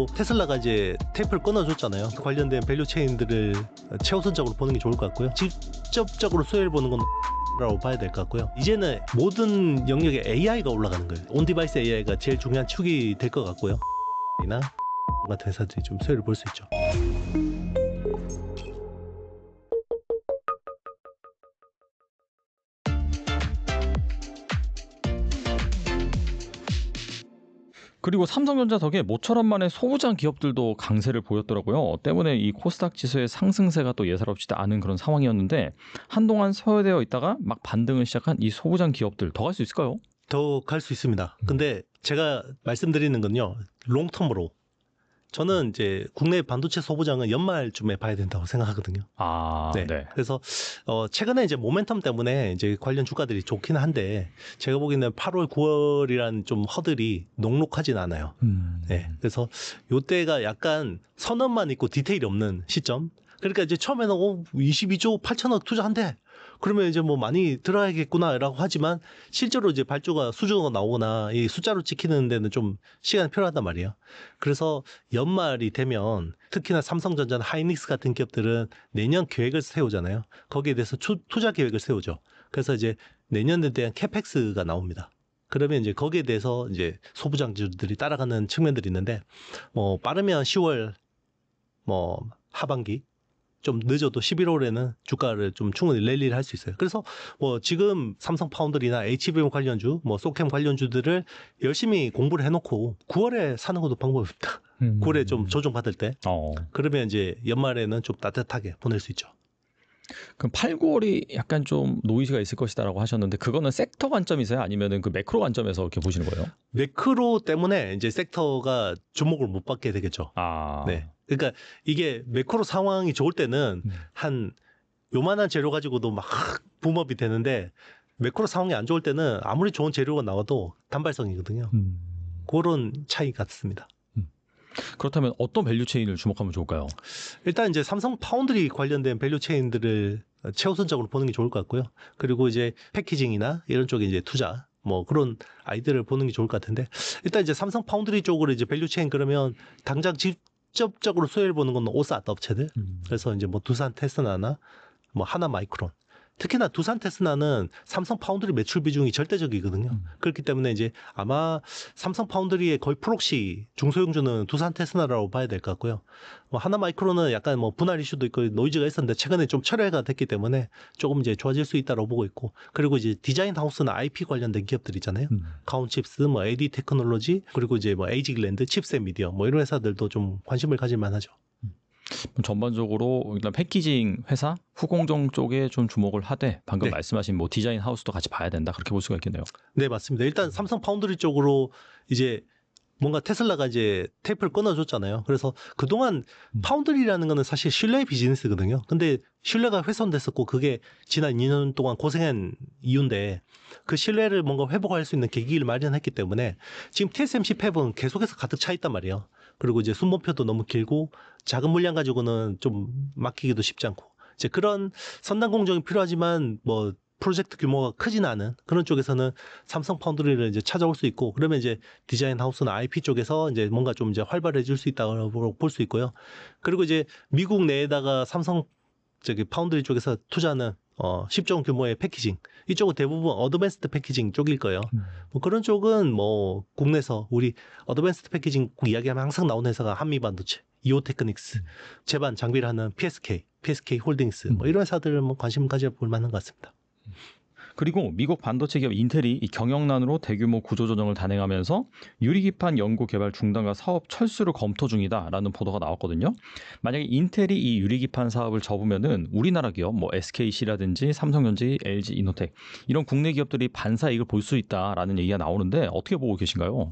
그리고 테슬라가 이제 테이프를 끊어줬잖아요. 관련된 밸류 체인들을 최우선적으로 보는 게 좋을 것 같고요. 직접적으로 수혜를 보는 건 라고 봐야 될 것 같고요. 이제는 모든 영역에 AI가 올라가는 거예요. 온디바이스 AI가 제일 중요한 축이 될 것 같고요. 이나 같은 회사들이 좀 수혜를 볼 수 있죠. 그리고 삼성전자 덕에 모처럼만의 소부장 기업들도 강세를 보였더라고요. 때문에 이 코스닥 지수의 상승세가 또 예사롭지도 않은 그런 상황이었는데 한동안 소외되어 있다가 막 반등을 시작한 이 소부장 기업들 더 갈 수 있을까요? 더 갈 수 있습니다. 근데 제가 말씀드리는 건요, 롱텀으로. 저는 이제 국내 반도체 소부장은 연말쯤에 봐야 된다고 생각하거든요. 네. 그래서 최근에 이제 모멘텀 때문에 이제 관련 주가들이 좋긴 한데 제가 보기에는 8월, 9월이란 좀 허들이 녹록하진 않아요. 네. 그래서 요때가 약간 선언만 있고 디테일이 없는 시점. 그러니까 이제 처음에는 22조 8천억 투자한대. 그러면 이제 뭐 많이 들어야겠구나라고 하지만 실제로 이제 발주가 수주가 나오거나 이 숫자로 찍히는 데는 좀 시간이 필요하단 말이에요. 그래서 연말이 되면 특히나 삼성전자나 하이닉스 같은 기업들은 내년 계획을 세우잖아요. 거기에 대해서 투자 계획을 세우죠. 그래서 이제 내년에 대한 캐펙스가 나옵니다. 그러면 이제 거기에 대해서 이제 소부장주들이 따라가는 측면들이 있는데 뭐 빠르면 10월 뭐 하반기 좀 늦어도 11월에는 주가를 좀 충분히 랠리를 할 수 있어요. 그래서 뭐 지금 삼성 파운드리나 HBM 관련주, 뭐 소캠 관련주들을 열심히 공부를 해놓고 9월에 사는 것도 방법입니다. 9월에 좀 조정받을 때. 그러면 이제 연말에는 좀 따뜻하게 보낼 수 있죠. 그럼 8, 9월이 약간 좀 노이즈가 있을 것이다라고 하셨는데 그거는 섹터 관점이세요? 아니면은 그 매크로 관점에서 이렇게 보시는 거예요? 매크로 때문에 이제 섹터가 주목을 못 받게 되겠죠. 네. 그러니까 이게 매크로 상황이 좋을 때는 한 요만한 재료 가지고도 막 붐업이 되는데 매크로 상황이 안 좋을 때는 아무리 좋은 재료가 나와도 단발성이거든요. 그런 차이 같습니다. 그렇다면 어떤 밸류 체인을 주목하면 좋을까요? 일단 이제 삼성 파운드리 관련된 밸류 체인들을 최우선적으로 보는 게 좋을 것 같고요. 그리고 이제 패키징이나 이런 쪽에 이제 투자 뭐 그런 아이들을 보는 게 좋을 것 같은데 일단 이제 삼성 파운드리 쪽으로 이제 밸류 체인 그러면 당장 직접적으로 수혜를 보는 건 오사트 업체들. 그래서 이제 뭐 두산 테스나나 뭐 하나 마이크론. 특히나 두산 테스나는 삼성 파운드리 매출 비중이 절대적이거든요. 그렇기 때문에 이제 아마 삼성 파운드리의 거의 프록시 중소형주는 두산 테스나라고 봐야 될 것 같고요. 뭐 하나 마이크론은 약간 뭐 분할 이슈도 있고 노이즈가 있었는데 최근에 좀 철회가 됐기 때문에 조금 이제 좋아질 수 있다고 보고 있고 그리고 이제 디자인 하우스나 IP 관련된 기업들 있잖아요. 가온칩스, 뭐 AD 테크놀로지 그리고 이제 뭐 에이지글랜드, 칩셋 미디어 뭐 이런 회사들도 좀 관심을 가질 만하죠. 전반적으로 일단 패키징 회사, 후공정 쪽에 좀 주목을 하되 방금 말씀하신 뭐 디자인 하우스도 같이 봐야 된다 그렇게 볼 수가 있겠네요. 네, 맞습니다. 일단 삼성 파운드리 쪽으로 이제 뭔가 테슬라가 이제 테이프를 끊어줬잖아요. 그래서 그동안 파운드리라는 거는 사실 신뢰의 비즈니스거든요. 근데 신뢰가 훼손됐었고 그게 지난 2년 동안 고생한 이유인데 그 신뢰를 뭔가 회복할 수 있는 계기를 마련했기 때문에 지금 TSMC 팹은 계속해서 가득 차 있단 말이에요. 그리고 이제 순번표도 너무 길고 작은 물량 가지고는 좀 막히기도 쉽지 않고 이제 그런 선단 공정이 필요하지만 뭐 프로젝트 규모가 크진 않은 그런 쪽에서는 삼성 파운드리를 이제 찾아올 수 있고 그러면 이제 디자인 하우스나 IP 쪽에서 이제 뭔가 좀 이제 활발해질 수 있다고 볼 수 있고요. 그리고 이제 미국 내에다가 삼성 파운드리 쪽에서 투자하는 10종 규모의 패키징 이쪽은 대부분 어드밴스드 패키징 쪽일 거예요. 뭐 그런 쪽은 뭐 국내에서 우리 어드밴스드 패키징 이야기하면 항상 나오는 회사가 한미반도체, 이오테크닉스, 제반 장비를 하는 PSK 홀딩스 뭐 이런 회사들은 뭐 관심 가져볼 만한 것 같습니다. 그리고 미국 반도체 기업 인텔이 이 경영난으로 대규모 구조조정을 단행하면서 유리기판 연구 개발 중단과 사업 철수를 검토 중이다라는 보도가 나왔거든요. 만약에 인텔이 이 유리기판 사업을 접으면은 우리나라 기업 뭐 SKC라든지 삼성전지, LG 이노텍 이런 국내 기업들이 반사이익을 볼 수 있다라는 얘기가 나오는데 어떻게 보고 계신가요?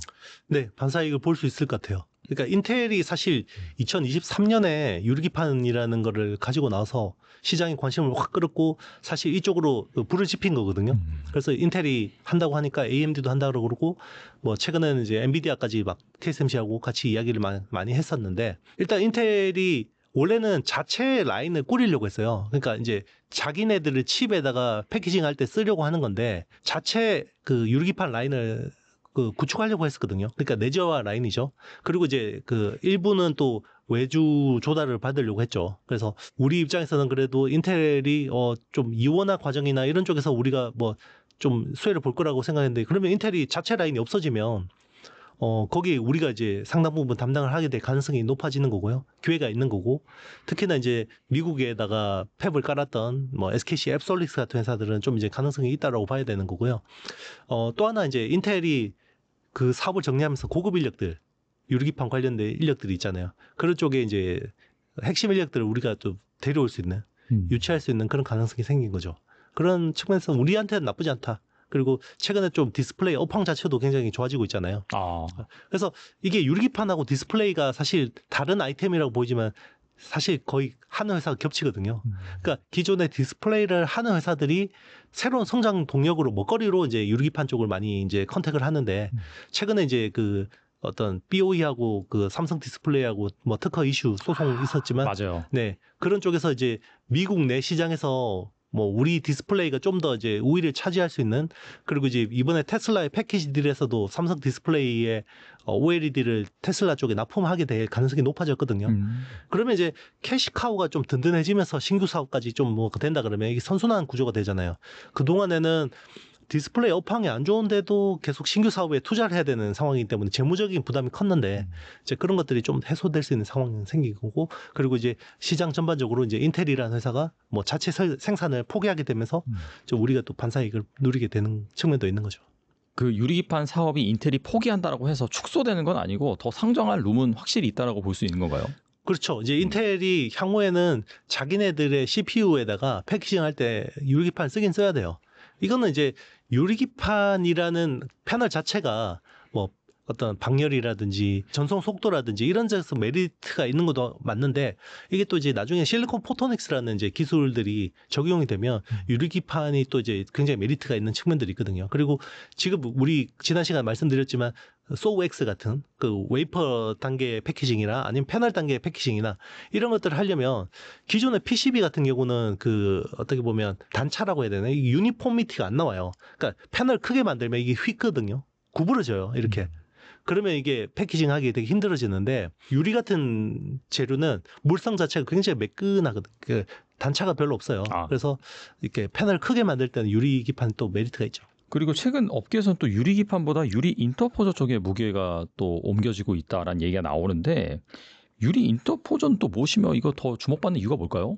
네, 반사이익을 볼 수 있을 것 같아요. 그러니까 인텔이 사실 2023년에 유리기판이라는 거를 가지고 나서 시장의 관심을 확 끌었고 사실 이쪽으로 불을 지핀 거거든요. 그래서 인텔이 한다고 하니까 AMD도 한다고 그러고 뭐 최근에는 이제 엔비디아까지 막 TSMC하고 같이 이야기를 많이 했었는데 일단 인텔이 원래는 자체 라인을 꾸리려고 했어요. 그러니까 이제 자기네들을 칩에다가 패키징 할 때 쓰려고 하는 건데 자체 그 유리기판 라인을 그 구축하려고 했었거든요. 그러니까 내재화 라인이죠. 그리고 이제 그 일부는 또 외주 조달을 받으려고 했죠. 그래서 우리 입장에서는 그래도 인텔이 좀 이원화 과정이나 이런 쪽에서 우리가 뭐 좀 수혜를 볼 거라고 생각했는데, 그러면 인텔이 자체 라인이 없어지면 거기 우리가 이제 상당 부분 담당을 하게 될 가능성이 높아지는 거고요. 기회가 있는 거고, 특히나 이제 미국에다가 팹을 깔았던 뭐 SKC 앱솔릭스 같은 회사들은 좀 이제 가능성이 있다라고 봐야 되는 거고요. 또 하나 이제 인텔이 그 사업을 정리하면서 고급 인력들, 유리기판 관련된 인력들이 있잖아요. 그런 쪽에 이제 핵심 인력들을 우리가 또 데려올 수 있는, 유치할 수 있는 그런 가능성이 생긴 거죠. 그런 측면에서 우리한테는 나쁘지 않다. 그리고 최근에 좀 디스플레이 업황 자체도 굉장히 좋아지고 있잖아요. 그래서 이게 유리기판하고 디스플레이가 사실 다른 아이템이라고 보이지만 사실 거의 하는 회사가 겹치거든요. 그러니까 기존의 디스플레이를 하는 회사들이 새로운 성장 동력으로 먹거리로 이제 유리기판 쪽을 많이 이제 컨택을 하는데, 최근에 이제 그 어떤 BOE하고 그 삼성 디스플레이하고 뭐 특허 이슈 소송 있었지만, 맞아요. 네, 그런 쪽에서 이제 미국 내 시장에서 뭐 우리 디스플레이가 좀 더 이제 우위를 차지할 수 있는, 그리고 이제 이번에 테슬라의 패키지 딜에서도 삼성 디스플레이의 OLED를 테슬라 쪽에 납품하게 될 가능성이 높아졌거든요. 그러면 이제 캐시카우가 좀 든든해지면서 신규 사업까지 좀 뭐 된다 그러면 이게 선순환 구조가 되잖아요. 그동안에는 디스플레이 업황이 안 좋은데도 계속 신규 사업에 투자를 해야 되는 상황이기 때문에 재무적인 부담이 컸는데, 이제 그런 것들이 좀 해소될 수 있는 상황이 생긴 거고, 그리고 이제 시장 전반적으로 이제 인텔이라는 회사가 뭐 자체 생산을 포기하게 되면서 좀 우리가 또 반사이익을 누리게 되는 측면도 있는 거죠. 그 유리기판 사업이 인텔이 포기한다라고 해서 축소되는 건 아니고 더 상정할 룸은 확실히 있다라고 볼 수 있는 건가요? 그렇죠. 이제 인텔이 향후에는 자기네들의 CPU에다가 패키징 할 때 유리기판 쓰긴 써야 돼요. 이거는 이제 유리기판이라는 패널 자체가 뭐 어떤 방열이라든지 전송 속도라든지 이런 데서 메리트가 있는 것도 맞는데, 이게 또 이제 나중에 실리콘 포토닉스라는 이제 기술들이 적용이 되면 유리기판이 또 이제 굉장히 메리트가 있는 측면들이 있거든요. 그리고 지금 우리 지난 시간에 말씀드렸지만 소우X 같은 그 웨이퍼 단계의 패키징이나 아니면 패널 단계의 패키징이나 이런 것들을 하려면 기존의 PCB 같은 경우는 그 어떻게 보면 단차라고 해야 되나, 이 유니폼미티가 안 나와요. 그러니까 패널 크게 만들면 이게 휘거든요. 구부러져요. 이렇게. 그러면 이게 패키징하기 되게 힘들어지는데, 유리 같은 재료는 물성 자체가 굉장히 매끈하거든. 그 단차가 별로 없어요. 그래서 이렇게 패널 크게 만들 때는 유리 기판 또 메리트가 있죠. 그리고 최근 업계에서는 또 유리기판보다 유리 인터포저 쪽에 무게가 또 옮겨지고 있다라는 얘기가 나오는데, 유리 인터포저는 또 무엇이며 이거 더 주목받는 이유가 뭘까요?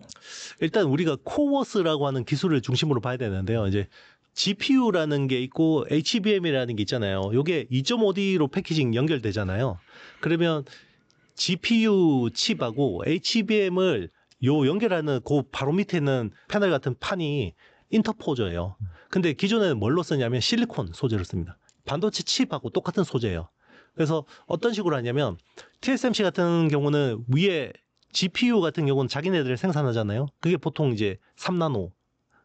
일단 우리가 코워스라고 하는 기술을 중심으로 봐야 되는데요. 이제 GPU라는 게 있고 HBM이라는 게 있잖아요. 요게 2.5D로 패키징 연결되잖아요. 그러면 GPU 칩하고 HBM을 요 연결하는 그 바로 밑에 있는 패널 같은 판이 인터포저예요. 근데 기존에는 뭘로 쓰냐면 실리콘 소재로 씁니다. 반도체 칩하고 똑같은 소재예요. 그래서 어떤 식으로 하냐면 TSMC 같은 경우는 위에 GPU 같은 경우는 자기네들 생산하잖아요. 그게 보통 이제 3나노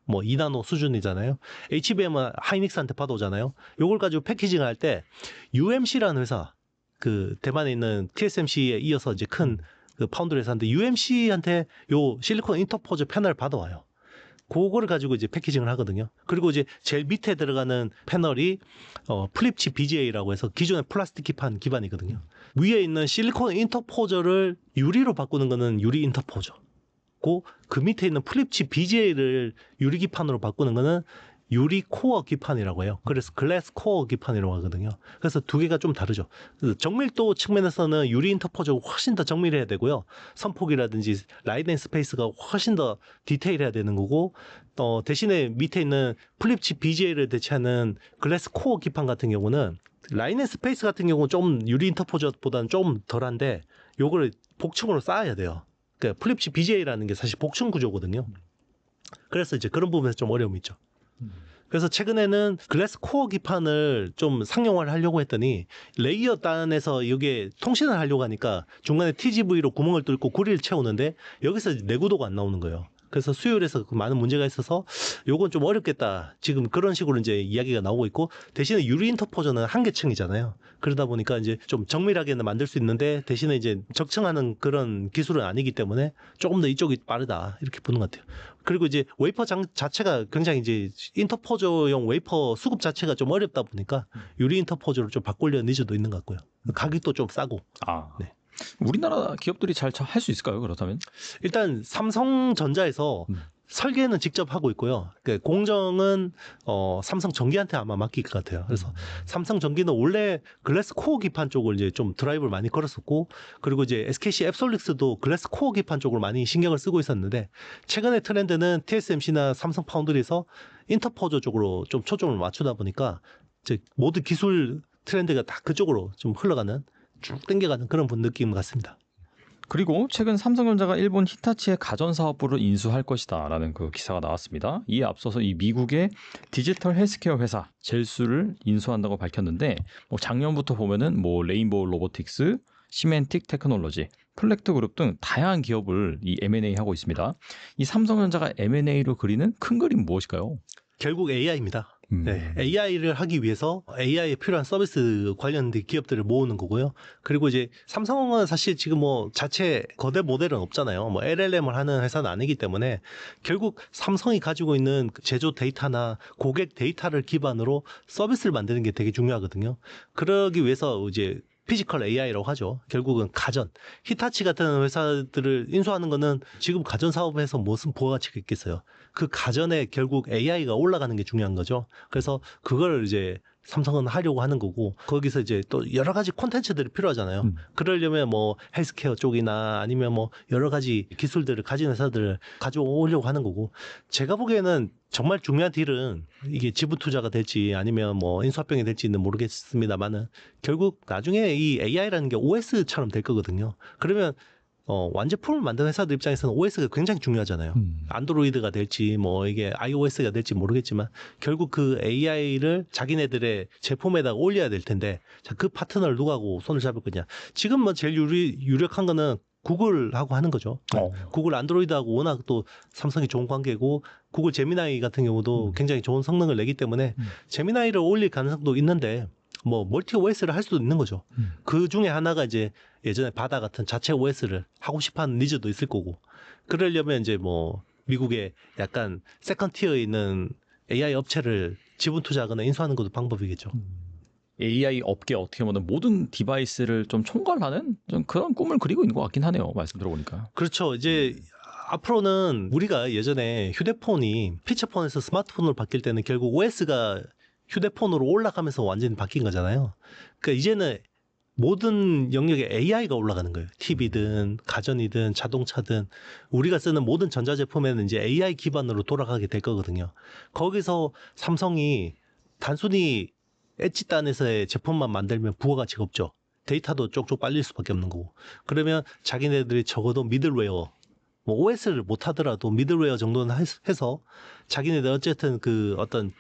뭐 2나노 수준이잖아요. HBM은 하이닉스한테 받아오잖아요. 요걸 가지고 패키징 할 때 UMC라는 회사, 그 대만에 있는 TSMC에 이어서 이제 큰 그 파운드리 회사인데, UMC한테 요 실리콘 인터포저 패널 받아와요. 그거를 가지고 이제 패키징을 하거든요. 그리고 이제 제일 밑에 들어가는 패널이 플립칩 BGA라고 해서 기존의 플라스틱 기반이거든요. 위에 있는 실리콘 인터포저를 유리로 바꾸는 거는 유리 인터포저. 그 밑에 있는 플립칩 BGA를 유리 기판으로 바꾸는 거는 유리 코어 기판이라고 해요. 그래서 글래스 코어 기판이라고 하거든요. 그래서 두 개가 좀 다르죠. 정밀도 측면에서는 유리 인터포저가 훨씬 더 정밀해야 되고요. 선폭이라든지 라인 앤 스페이스가 훨씬 더 디테일해야 되는 거고, 대신에 밑에 있는 플립칩 BGA를 대체하는 글래스 코어 기판 같은 경우는 라인 앤 스페이스 같은 경우는 좀 유리 인터포저보다는 좀 덜한데, 요거를 복층으로 쌓아야 돼요. 그러니까 플립칩 BGA라는 게 사실 복층 구조거든요. 그래서 이제 그런 부분에서 좀 어려움이 있죠. 그래서 최근에는 글래스 코어 기판을 좀 상용화를 하려고 했더니 레이어 단에서 이게 통신을 하려고 하니까 중간에 TGV로 구멍을 뚫고 고리를 채우는데 여기서 내구도가 안 나오는 거예요. 그래서 수율에서 많은 문제가 있어서 요건 좀 어렵겠다. 지금 그런 식으로 이제 이야기가 나오고 있고, 대신에 유리 인터포저는 한계층이잖아요. 그러다 보니까 이제 좀 정밀하게는 만들 수 있는데 대신에 이제 적층하는 그런 기술은 아니기 때문에 조금 더 이쪽이 빠르다 이렇게 보는 것 같아요. 그리고 이제 웨이퍼 자체가 굉장히 이제 인터포저용 웨이퍼 수급 자체가 좀 어렵다 보니까 유리 인터포저로 좀 바꾸려는 니즈도 있는 것 같고요. 가격도 좀 싸고. 네. 우리나라 기업들이 잘 할 수 있을까요? 그렇다면? 일단 삼성전자에서 설계는 직접 하고 있고요. 그러니까 공정은 삼성전기한테 아마 맡길 것 같아요. 그래서 삼성전기는 원래 글래스 코어 기판 쪽을 이제 좀 드라이브를 많이 걸었었고, 그리고 이제 SKC 앱솔릭스도 글래스 코어 기판 쪽을 많이 신경을 쓰고 있었는데, 최근의 트렌드는 TSMC나 삼성 파운드리에서 인터포저 쪽으로 좀 초점을 맞추다 보니까 이제 모든 기술 트렌드가 다 그쪽으로 좀 흘러가는, 쭉 당겨가는 그런 느낌 같습니다. 그리고 최근 삼성전자가 일본 히타치의 가전사업부를 인수할 것이다라는 그 기사가 나왔습니다. 이에 앞서서 이 미국의 디지털 헬스케어 회사 젤수를 인수한다고 밝혔는데, 작년부터 보면은 레인보우 로보틱스, 시멘틱 테크놀로지, 플렉트 그룹 등 다양한 기업을 이 M&A 하고 있습니다. 이 삼성전자가 M&A로 그리는 큰 그림 무엇일까요? 결국 AI입니다. 네, AI를 하기 위해서 AI에 필요한 서비스 관련된 기업들을 모으는 거고요. 그리고 이제 삼성은 사실 지금 자체 거대 모델은 없잖아요. LLM을 하는 회사는 아니기 때문에 결국 삼성이 가지고 있는 제조 데이터나 고객 데이터를 기반으로 서비스를 만드는 게 되게 중요하거든요. 그러기 위해서 이제 피지컬 AI라고 하죠. 결국은 가전. 히타치 같은 회사들을 인수하는 거는 지금 가전 사업에서 무슨 부가가치가 있겠어요. 그 가전에 결국 AI가 올라가는 게 중요한 거죠. 그래서 그걸 이제 삼성은 하려고 하는 거고, 거기서 이제 또 여러 가지 콘텐츠들이 필요하잖아요. 그러려면 헬스케어 쪽이나 아니면 여러 가지 기술들을 가진 회사들을 가져오려고 하는 거고, 제가 보기에는 정말 중요한 딜은 이게 지분 투자가 될지 아니면 인수합병이 될지는 모르겠습니다만은, 결국 나중에 이 AI라는 게 OS처럼 될 거거든요. 그러면 완제품을 만드는 회사들 입장에서는 OS가 굉장히 중요하잖아요. 안드로이드가 될지 이게 iOS가 될지 모르겠지만 결국 그 AI를 자기네들의 제품에다가 올려야 될 텐데, 자, 그 파트너를 누구하고 손을 잡을 거냐. 지금 제일 유력한 거는 구글하고 하는 거죠. 구글 안드로이드하고 워낙 또 삼성이 좋은 관계고, 구글 제미나이 같은 경우도 굉장히 좋은 성능을 내기 때문에 제미나이를 올릴 가능성도 있는데, 멀티 OS를 할 수도 있는 거죠. 그 중에 하나가 이제 예전에 바다 같은 자체 OS를 하고 싶어 하는 니즈도 있을 거고, 그러려면 이제 미국의 약간 세컨 티어에 있는 AI 업체를 지분 투자하거나 인수하는 것도 방법이겠죠. AI 업계 어떻게 보면 모든 디바이스를 좀 총괄하는 좀 그런 꿈을 그리고 있는 것 같긴 하네요. 말씀 들어보니까. 그렇죠. 이제 앞으로는 우리가 예전에 휴대폰이 피처폰에서 스마트폰으로 바뀔 때는 결국 OS가 휴대폰으로 올라가면서 완전히 바뀐 거잖아요. 그러니까 이제는 모든 영역에 AI가 올라가는 거예요. TV든 가전이든 자동차든 우리가 쓰는 모든 전자제품에는 이제 AI 기반으로 돌아가게 될 거거든요. 거기서 삼성이 단순히 엣지단에서의 제품만 만들면 부가가치가 없죠. 데이터도 쪽쪽 빨릴 수밖에 없는 거고. 그러면 자기네들이 적어도 미들웨어, OS를 못 하더라도 미들웨어 정도는 해서 자기네들 어쨌든 그 어떤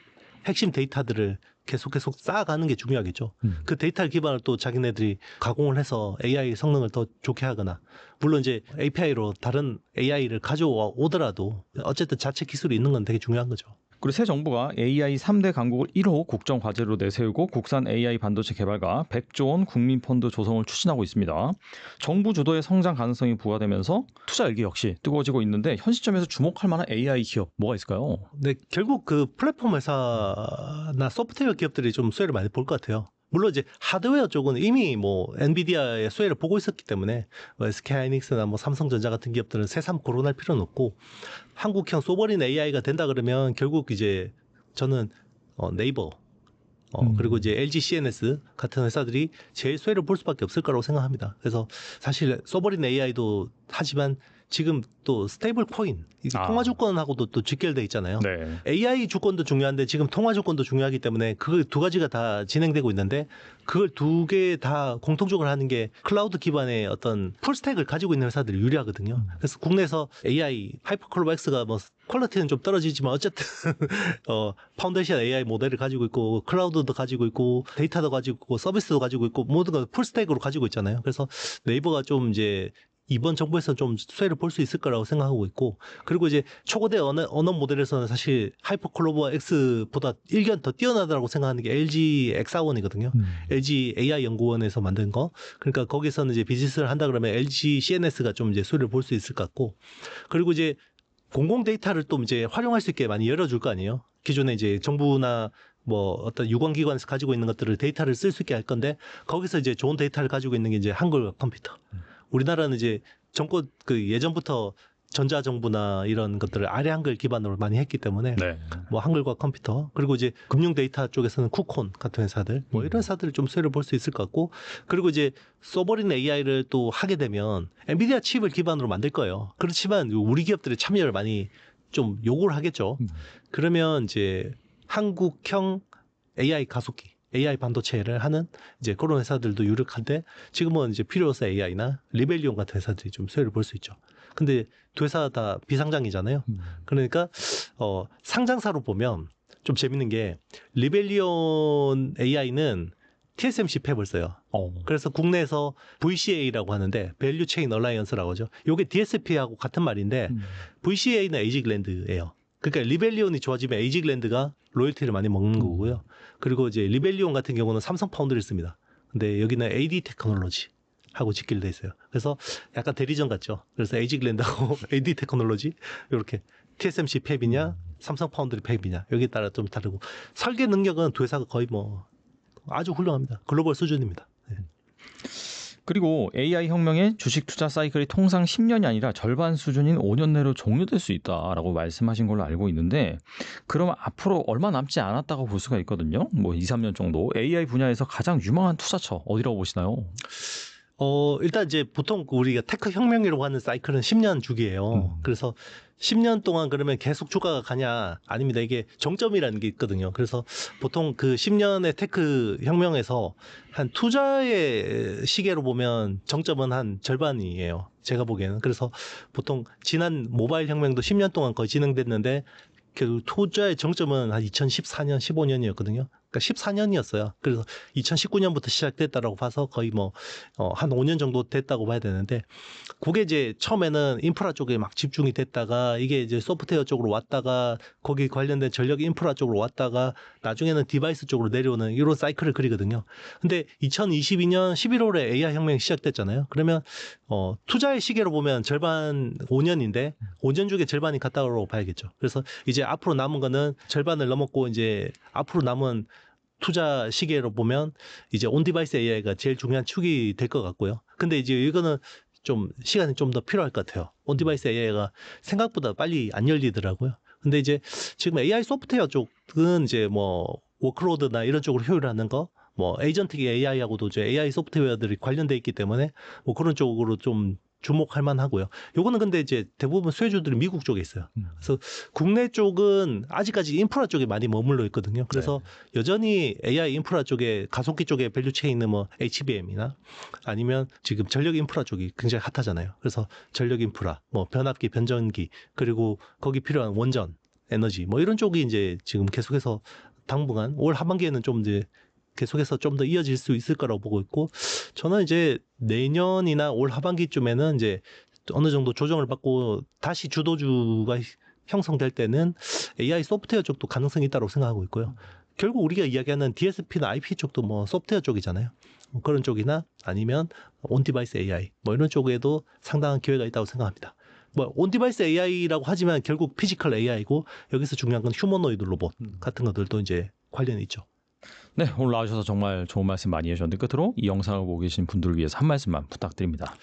핵심 데이터들을 계속 쌓아가는 게 중요하겠죠. 그 데이터를 기반으로 또 자기네들이 가공을 해서 AI 성능을 더 좋게 하거나, 물론 이제 API로 다른 AI를 가져오더라도 어쨌든 자체 기술이 있는 건 되게 중요한 거죠. 그리고 새 정부가 AI 3대 강국을 1호 국정 과제로 내세우고 국산 AI 반도체 개발과 100조 원 국민펀드 조성을 추진하고 있습니다. 정부 주도의 성장 가능성이 부과되면서 투자 열기 역시 뜨거워지고 있는데, 현 시점에서 주목할 만한 AI 기업 뭐가 있을까요? 네, 결국 그 플랫폼 회사나 소프트웨어 기업들이 좀 수혜를 많이 볼 것 같아요. 물론 이제 하드웨어 쪽은 이미 엔비디아의 수혜를 보고 있었기 때문에 SK하이닉스나 삼성전자 같은 기업들은 새삼 거론할 필요는 없고, 한국형 소버린 AI가 된다 그러면 결국 이제 저는 네이버 그리고 이제 LG CNS 같은 회사들이 제일 수혜를 볼 수밖에 없을 거라고 생각합니다. 그래서 사실 소버린 AI도 하지만 지금 또 스테이블 코인, 통화 주권하고도 또 직결돼 있잖아요. 네. AI 주권도 중요한데 지금 통화 주권도 중요하기 때문에 그 두 가지가 다 진행되고 있는데, 그걸 두 개 다 공통적으로 하는 게 클라우드 기반의 어떤 풀스택을 가지고 있는 회사들이 유리하거든요. 그래서 국내에서 AI 하이퍼클로버 X가 퀄리티는 좀 떨어지지만 어쨌든 파운데이션 AI 모델을 가지고 있고, 클라우드도 가지고 있고, 데이터도 가지고 있고, 서비스도 가지고 있고, 모든 걸 풀스택으로 가지고 있잖아요. 그래서 네이버가 좀 이제 이번 정부에서 좀 수혜를 볼 수 있을 거라고 생각하고 있고, 그리고 이제 초거대 언어 모델에서는 사실 하이퍼클로버 X보다 1견 더 뛰어나다고 생각하는 게 LG X4원이거든요. LG AI 연구원에서 만든 거. 그러니까 거기서는 이제 비즈니스를 한다 그러면 LG CNS가 좀 이제 수혜를 볼 수 있을 것 같고, 그리고 이제 공공 데이터를 또 이제 활용할 수 있게 많이 열어줄 거 아니에요. 기존에 이제 정부나 뭐 어떤 유관기관에서 가지고 있는 것들을 데이터를 쓸 수 있게 할 건데, 거기서 이제 좋은 데이터를 가지고 있는 게 이제 한글 컴퓨터. 우리나라는 이제 정권 그 예전부터 전자정부나 이런 것들을 아래 한글 기반으로 많이 했기 때문에 네. 뭐 한글과 컴퓨터, 그리고 이제 금융 데이터 쪽에서는 쿠콘 같은 회사들, 뭐 이런 회사들을 좀 수혜를 볼 수 있을 것 같고, 그리고 이제 소버린 AI를 또 하게 되면 엔비디아 칩을 기반으로 만들 거예요. 그렇지만 우리 기업들의 참여를 많이 좀 요구를 하겠죠. 그러면 이제 한국형 AI 가속기, AI 반도체를 하는 이제 그런 회사들도 유력한데, 지금은 이제 필요서 AI나 리벨리온 같은 회사들이 좀 수혜를 볼 수 있죠. 근데 두 회사 다 비상장이잖아요. 그러니까 상장사로 보면 좀 재밌는 게, 리벨리온 AI는 TSMC 팹을 써요. 그래서 국내에서 VCA라고 하는데, 밸류 체인 얼라이언스라고 하죠. 이게 DSP하고 같은 말인데, VCA는 에이직랜드예요. 그러니까 리벨리온이 좋아지면 에이직랜드가 로열티를 많이 먹는 거고요. 그리고 이제 리벨리온 같은 경우는 삼성 파운드를 씁니다. 근데 여기는 AD 테크놀로지 하고 짓기로 돼 있어요. 그래서 약간 대리전 같죠. 그래서 에이직랜드하고 AD 테크놀로지, 이렇게 TSMC 팹이냐 삼성 파운드리 팹이냐, 여기에 따라 좀 다르고, 설계 능력은 두 회사가 거의 뭐 아주 훌륭합니다. 글로벌 수준입니다. 네. 그리고 AI 혁명의 주식 투자 사이클이 통상 10년이 아니라 절반 수준인 5년 내로 종료될 수 있다라고 말씀하신 걸로 알고 있는데, 그럼 앞으로 얼마 남지 않았다고 볼 수가 있거든요. 뭐 2, 3년 정도. AI 분야에서 가장 유망한 투자처 어디라고 보시나요? 일단 이제 보통 우리가 테크 혁명이라고 하는 사이클은 10년 주기예요. 그래서 10년 동안 그러면 계속 주가가 가냐? 아닙니다. 이게 정점이라는 게 있거든요. 그래서 보통 그 10년의 테크 혁명에서 한 투자의 시계로 보면 정점은 한 절반이에요. 제가 보기에는. 그래서 보통 지난 모바일 혁명도 10년 동안 거의 진행됐는데, 그 투자의 정점은 한 2014년, 15년이었거든요. 그러니까 14년이었어요. 그래서 2019년부터 시작됐다라고 봐서 거의 뭐 한 5년 정도 됐다고 봐야 되는데, 그게 이제 처음에는 인프라 쪽에 막 집중이 됐다가, 이게 이제 소프트웨어 쪽으로 왔다가, 거기 관련된 전력 인프라 쪽으로 왔다가, 나중에는 디바이스 쪽으로 내려오는 이런 사이클을 그리거든요. 근데 2022년 11월에 AI 혁명이 시작됐잖아요. 그러면 투자의 시계로 보면 절반 5년인데 5년 중에 절반이 갔다고 봐야겠죠. 그래서 이제 앞으로 남은 거는 절반을 넘었고, 이제 앞으로 남은 투자 시계로 보면 이제 온디바이스 AI가 제일 중요한 축이 될 것 같고요. 근데 이제 이거는 좀 시간이 좀 더 필요할 것 같아요. 온디바이스 AI가 생각보다 빨리 안 열리더라고요. 근데 이제 지금 AI 소프트웨어 쪽은 이제 뭐 워크로드나 이런 쪽으로 효율하는 거, 뭐 에이전틱 AI하고도 이제 AI 소프트웨어들이 관련돼 있기 때문에 뭐 그런 쪽으로 좀 주목할 만하고요. 요거는 근데 이제 대부분 수혜주들이 미국 쪽에 있어요. 그래서 국내 쪽은 아직까지 인프라 쪽에 많이 머물러 있거든요. 그래서 여전히 AI 인프라 쪽에, 가속기 쪽에 밸류체인 있는 뭐 HBM이나 아니면 지금 전력 인프라 쪽이 굉장히 핫하잖아요. 그래서 전력 인프라, 뭐 변압기, 변전기, 그리고 거기 필요한 원전, 에너지, 뭐 이런 쪽이 이제 지금 계속해서 당분간 올 하반기에는 좀 이제 계속해서 좀 더 이어질 수 있을 거라고 보고 있고, 저는 이제 내년이나 올 하반기쯤에는 이제 어느 정도 조정을 받고 다시 주도주가 형성될 때는 AI 소프트웨어 쪽도 가능성이 있다고 생각하고 있고요. 결국 우리가 이야기하는 DSP나 IP 쪽도 뭐 소프트웨어 쪽이잖아요. 뭐 그런 쪽이나 아니면 온디바이스 AI 뭐 이런 쪽에도 상당한 기회가 있다고 생각합니다. 뭐 온디바이스 AI라고 하지만 결국 피지컬 AI고, 여기서 중요한 건 휴머노이드 로봇 같은 것들도 이제 관련이 있죠. 네, 오늘 나와주셔서 정말 좋은 말씀 많이 해주셨는데, 끝으로 이 영상을 보고 계신 분들을 위해서 한 말씀만 부탁드립니다.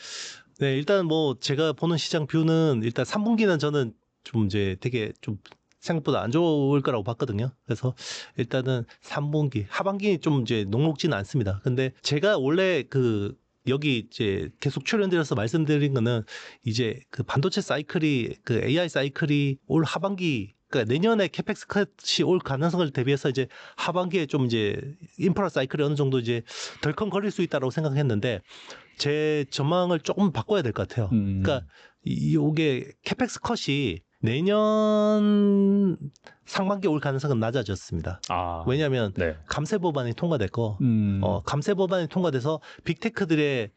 네, 일단 뭐 제가 보는 시장 뷰는 일단 3분기는 저는 좀 이제 되게 좀 생각보다 안 좋을 거라고 봤거든요. 그래서 일단은 3분기, 하반기 좀 이제 녹록지는 않습니다. 근데 제가 원래 그 여기 이제 계속 출연드려서 말씀드린 거는, 이제 그 반도체 사이클이, 그 AI 사이클이 올 하반기, 그러니까 내년에 캐펙스 컷이 올 가능성을 대비해서 이제 하반기에 좀 이제 인프라 사이클이 어느 정도 이제 덜컹거릴 수 있다고 생각했는데, 제 전망을 조금 바꿔야 될 것 같아요. 그러니까 이게 캐펙스 컷이 내년 상반기에 올 가능성은 낮아졌습니다. 왜냐하면 감세 법안이 통과됐고, 감세 법안이 통과돼서 빅테크들의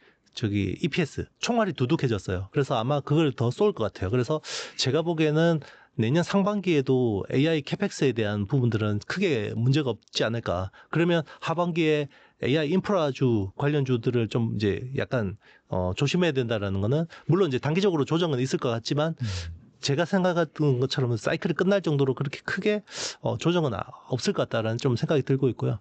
EPS 총알이 두둑해졌어요. 그래서 아마 그걸 더 쏠 것 같아요. 그래서 제가 보기에는 내년 상반기에도 AI 캐펙스에 대한 부분들은 크게 문제가 없지 않을까. 그러면 하반기에 AI 인프라주 관련주들을 좀 이제 약간 조심해야 된다라는 거는 물론 이제 단기적으로 조정은 있을 것 같지만 제가 생각했던 것처럼 사이클이 끝날 정도로 그렇게 크게 조정은 없을 것 같다라는 좀 생각이 들고 있고요.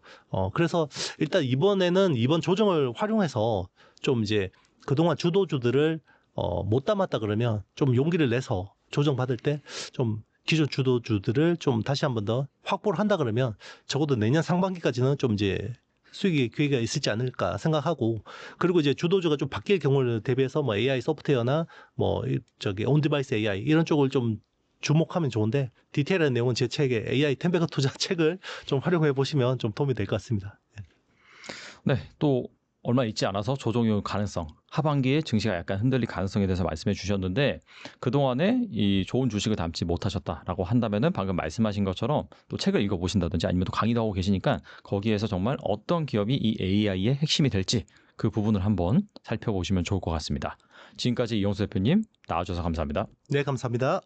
그래서 일단 이번에는 이번 조정을 활용해서 좀 이제 그동안 주도주들을 못 담았다 그러면 좀 용기를 내서 조정받을 때 좀 기존 주도주들을 좀 다시 한 번 더 확보를 한다 그러면 적어도 내년 상반기까지는 좀 이제 수익의 기회가 있을지 않을까 생각하고 그리고 이제 주도주가 좀 바뀔 경우를 대비해서 뭐 AI 소프트웨어나 뭐 온디바이스 AI 이런 쪽을 좀 주목하면 좋은데 디테일한 내용은 제 책에 AI 텐베거 투자 책을 좀 활용해 보시면 좀 도움이 될 것 같습니다. 네, 또 얼마 있지 않아서 조정의 가능성, 하반기에 증시가 약간 흔들릴 가능성에 대해서 말씀해 주셨는데 그동안에 이 좋은 주식을 담지 못하셨다라고 한다면은 방금 말씀하신 것처럼 또 책을 읽어보신다든지 아니면 또 강의도 하고 계시니까 거기에서 정말 어떤 기업이 이 AI의 핵심이 될지 그 부분을 한번 살펴보시면 좋을 것 같습니다. 지금까지 이용수 대표님 나와주셔서 감사합니다. 네, 감사합니다.